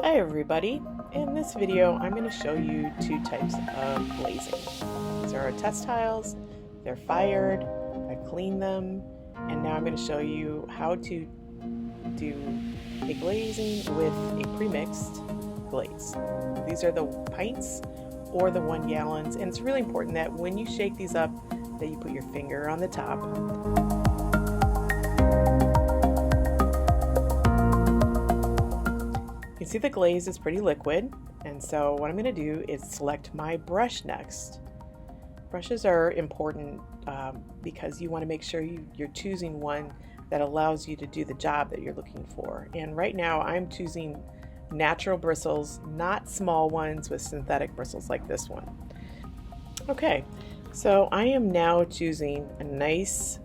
Hi everybody, in this video I'm going to show you two types of glazing. These are our test tiles, they're fired, I've cleaned them, and now I'm going to show you how to do a glazing with a pre-mixed glaze. These are the pints or the 1 gallons, and it's really important that when you shake these up that you put your finger on the top. You can see the glaze is pretty liquid, and so what I'm going to do is select my brush next. Brushes are important because you want to make sure you're choosing one that allows you to do the job that you're looking for. And right now I'm choosing natural bristles, not small ones with synthetic bristles like this one. Okay, so I am now choosing a nice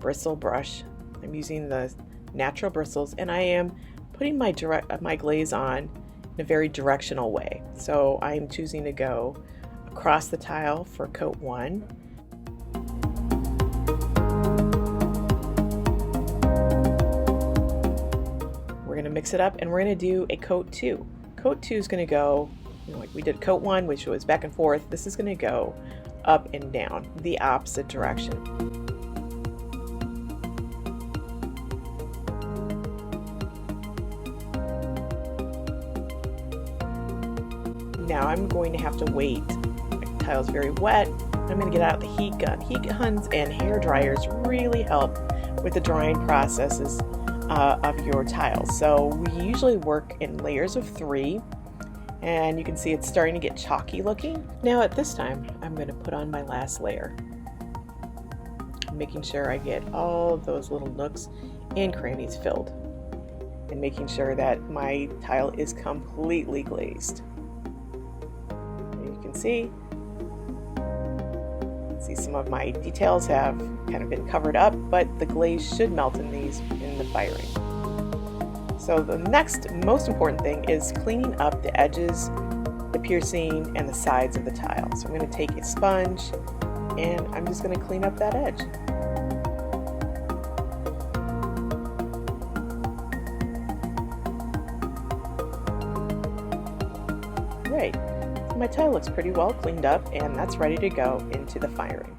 bristle brush. I'm using the natural bristles, and I am putting my glaze on in a very directional way. So I am choosing to go across the tile for coat 1. We're going to mix it up and we're going to do a coat 2. Coat 2 is going to go, like we did coat 1, which was back and forth. This is going to go up and down, the opposite direction. Now I'm going to have to wait. My tile's very wet. I'm going to get out the heat gun. Heat guns and hair dryers really help with the drying processes of your tiles. So we usually work in layers of 3, and you can see it's starting to get chalky looking. Now at this time, I'm going to put on my last layer, making sure I get all of those little nooks and crannies filled, and making sure that my tile is completely glazed. See some of my details have kind of been covered up, but the glaze should melt in these in the firing. So the next most important thing is cleaning up the edges, the piercing, and the sides of the tile. So I'm going to take a sponge and I'm just going to clean up that edge. Right. My tile looks pretty well cleaned up, and that's ready to go into the firing.